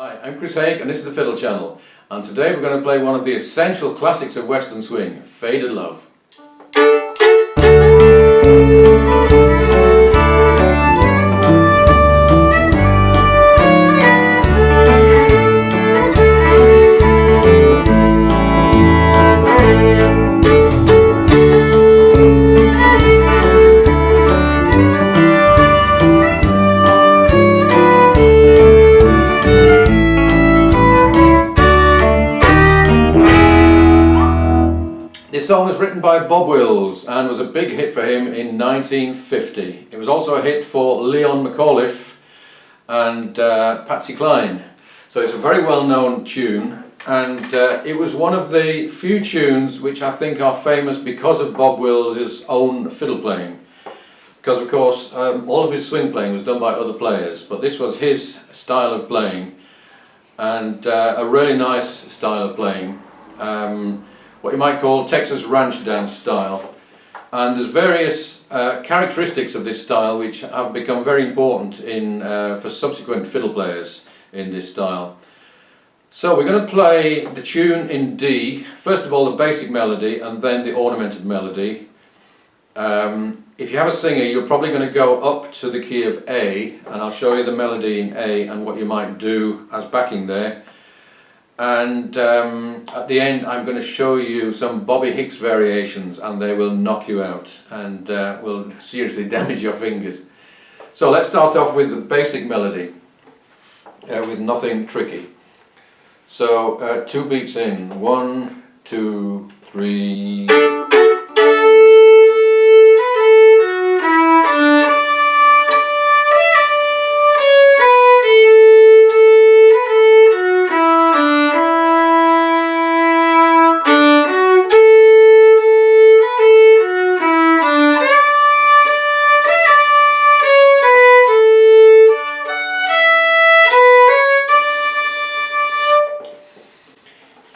Hi, I'm Chris Haigh and this is the Fiddle channel, and today we're going to play one of the essential classics of Western swing, Faded Love. This song was written by Bob Wills and was a big hit for him in 1950. It was also a hit for Leon McAuliffe and Patsy Cline. So it's a very well known tune, and it was one of the few tunes which I think are famous because of Bob Wills' own fiddle playing. Because of course all of his swing playing was done by other players, but this was his style of playing, and a really nice style of playing. What you might call Texas ranch dance style, and there's various characteristics of this style which have become very important for subsequent fiddle players in this style. So we're going to play the tune in D, first of all the basic melody and then the ornamented melody. If you have a singer, you're probably going to go up to the key of A, and I'll show you the melody in A and what you might do as backing there. And at the end I'm going to show you some Bobby Hicks variations, and they will knock you out and will seriously damage your fingers. So let's start off with the basic melody with nothing tricky. So 2 beats in, 1, 2, 3.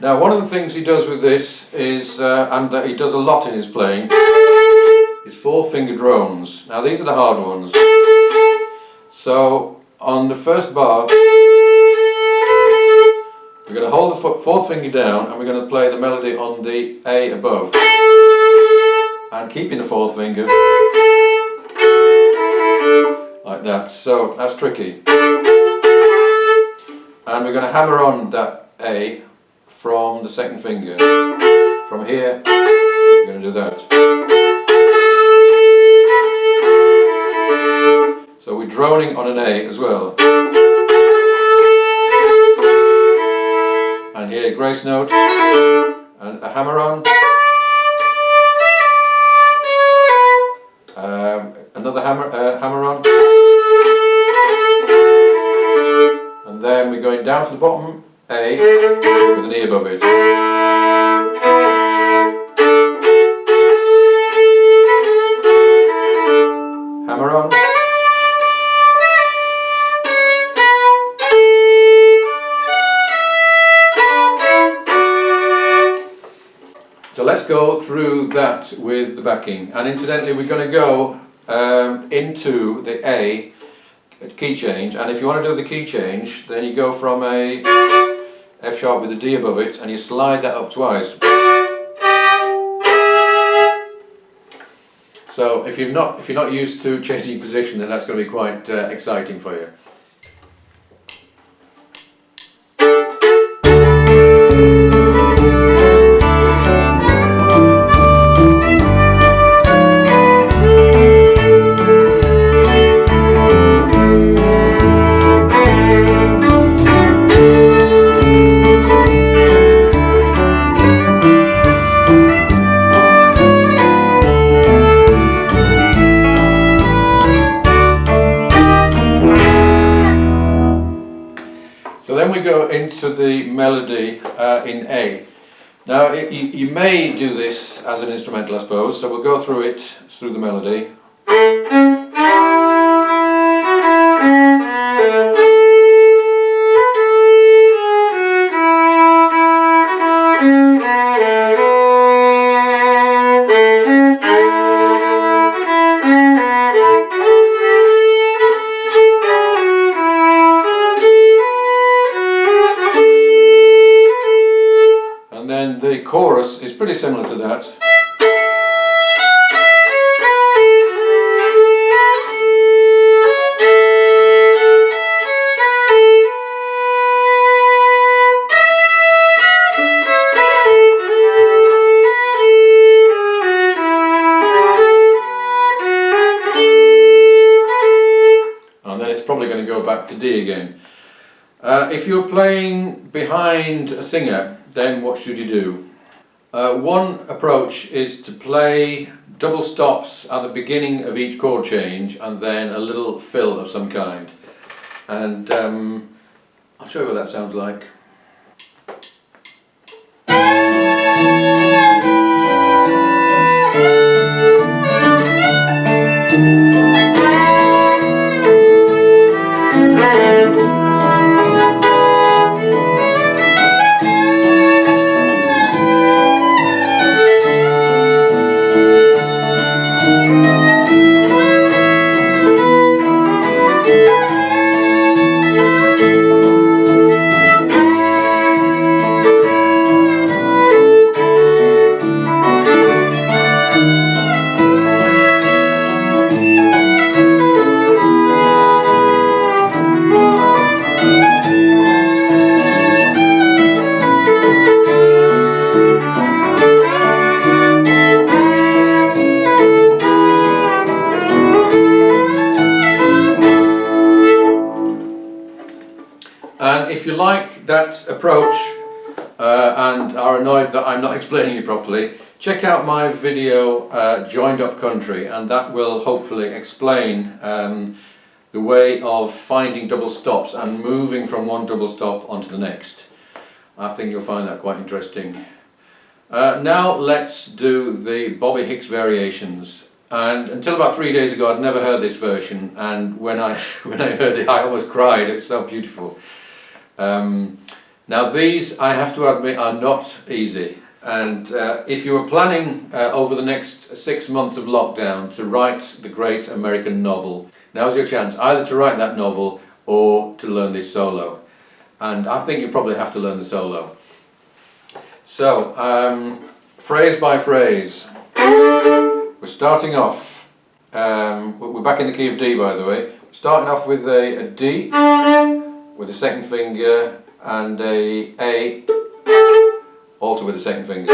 Now, one of the things he does with this is, and that he does a lot in his playing, is 4-finger drones. Now these are the hard ones. So on the first bar, we're going to hold the 4th finger down and we're going to play the melody on the A above, and keeping the 4th finger like that. So that's tricky. And we're going to hammer on that A from the 2nd finger. From here, we're going to do that. So we're droning on an A as well. And here, grace note, and a hammer on. Another hammer on. And then we're going down to the bottom, A, with an E above it. Hammer on. So let's go through that with the backing, and incidentally we're going to go into the A key change, and if you want to do the key change, then you go from a F sharp with a D above it and you slide that up twice. So if you're not used to changing position, then that's going to be quite exciting for you. So then we go into the melody in A. Now you may do this as an instrumental, I suppose, so we'll go through it, through the melody. the chorus is pretty similar to that. Probably going to go back to D again. If you're playing behind a singer, then what should you do? One approach is to play double stops at the beginning of each chord change and then a little fill of some kind. And I'll show you what that sounds like. And if you like that approach and are annoyed that I'm not explaining it properly, check out my video Joined Up Country, and that will hopefully explain the way of finding double stops and moving from one double stop onto the next. I think you'll find that quite interesting. Now let's do the Bobby Hicks variations. And until about 3 days ago I'd never heard this version, and when I heard it I almost cried. It's so beautiful. Now these, I have to admit, are not easy, and if you were planning over the next 6 months of lockdown to write the great American novel, now's your chance either to write that novel or to learn this solo, and I think you probably have to learn the solo. So phrase by phrase, we're starting off, we're back in the key of D, by the way. We're starting off with a D with the second finger and a also with the second finger.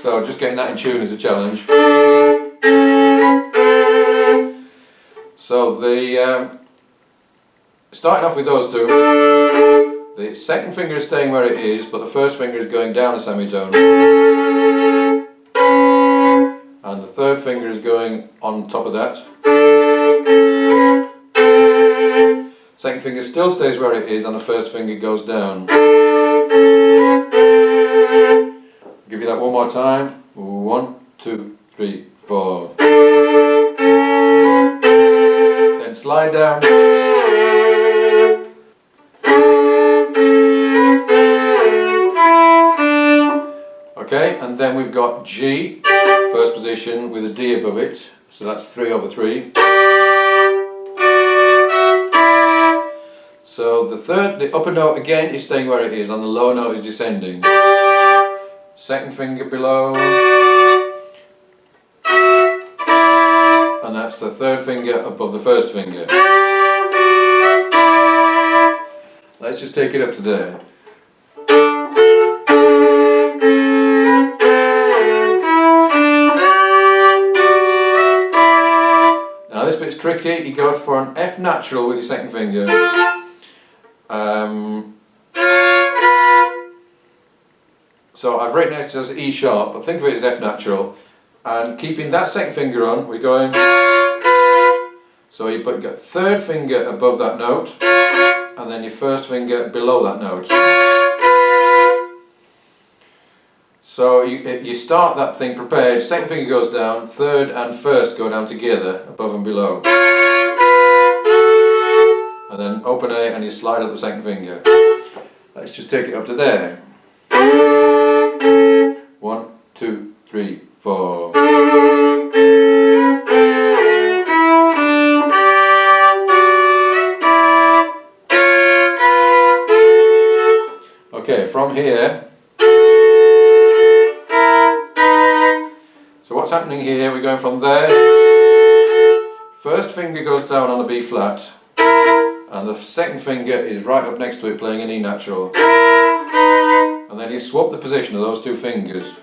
So just getting that in tune is a challenge. So the starting off with those two, the second finger is staying where it is, but the first finger is going down a semitone, and the third finger is going on top of that. Second finger still stays where it is and the first finger goes down. I'll give you that one more time. 1, 2, 3, 4. Then slide down. Okay, and then we've got G, first position with a D above it. So that's 3/3. So the upper note again is staying where it is and the lower note is descending. Second finger below, and that's the third finger above the first finger. Let's just take it up to there. Now this bit's tricky. You go for an F natural with your second finger. So I've written it as E sharp, but think of it as F natural, and keeping that second finger on, we're going. So you put your third finger above that note, and then your first finger below that note. So you start that thing prepared, second finger goes down, third and first go down together, above and below. And then open A and you slide up the second finger. Let's just take it up to there. 1, 2, 3, 4. Okay, from here, so what's happening here, we're going from there, first finger goes down on the B flat, and the second finger is right up next to it playing an E natural, and then you swap the position of those two fingers,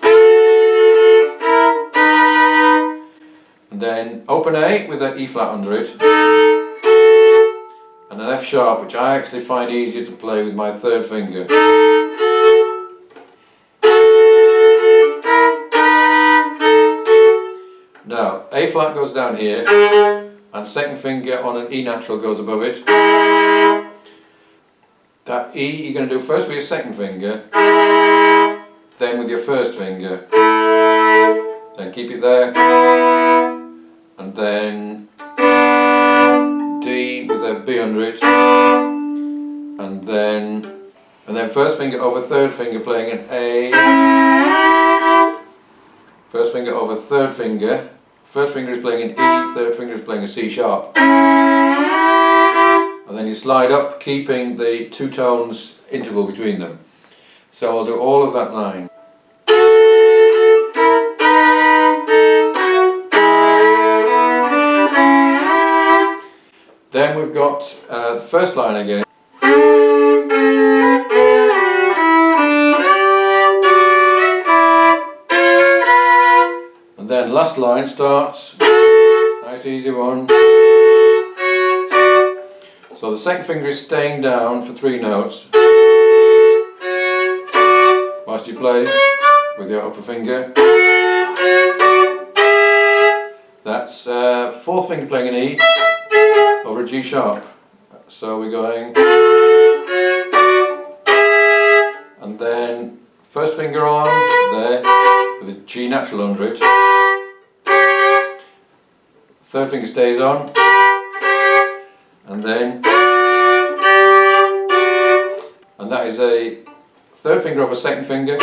and then open A with an E flat under it, and an F sharp, which I actually find easier to play with my third finger. Now, A flat goes down here, and second finger on an E natural goes above it. That E you're going to do first with your second finger, then with your first finger, then keep it there, and then D with a B under it, and then first finger over third finger playing an A, first finger over third finger, first finger is playing an E, third finger is playing a C sharp, and then you slide up keeping the two tones interval between them. So I'll do all of that line. Then we've got the first line again. And then last line starts, nice easy one. So the second finger is staying down for 3 notes, whilst you play with your upper finger. That's fourth finger playing an E over a G sharp. So we're going, and then first finger on there with a G natural under it. Third finger stays on, and that is a third finger over second finger.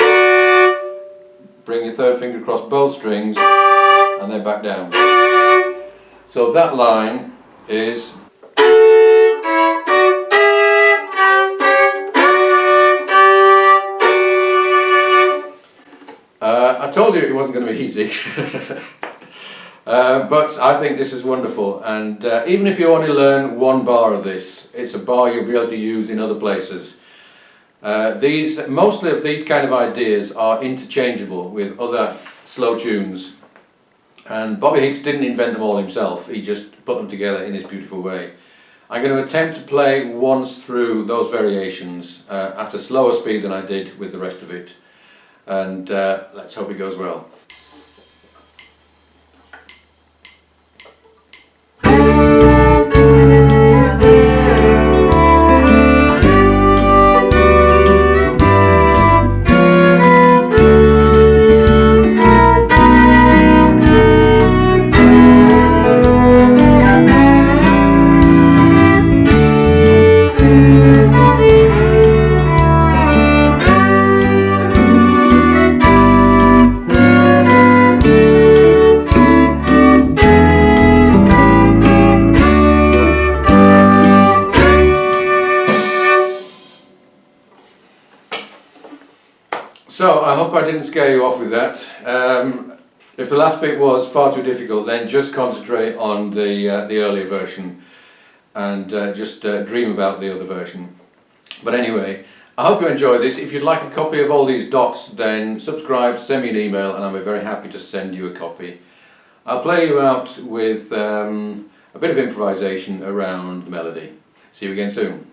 Bring your third finger across both strings, and then back down. So that line is I told you it wasn't going to be easy. But I think this is wonderful, and even if you only learn 1 bar of this, it's a bar you'll be able to use in other places. Mostly of these kind of ideas are interchangeable with other slow tunes, and Bobby Hicks didn't invent them all himself, he just put them together in his beautiful way. I'm going to attempt to play once through those variations at a slower speed than I did with the rest of it, and let's hope it goes well. So I hope I didn't scare you off with that. If the last bit was far too difficult, then just concentrate on the earlier version and just dream about the other version. But anyway, I hope you enjoy this. If you'd like a copy of all these dots, then subscribe, send me an email, and I'll be very happy to send you a copy. I'll play you out with a bit of improvisation around the melody. See you again soon.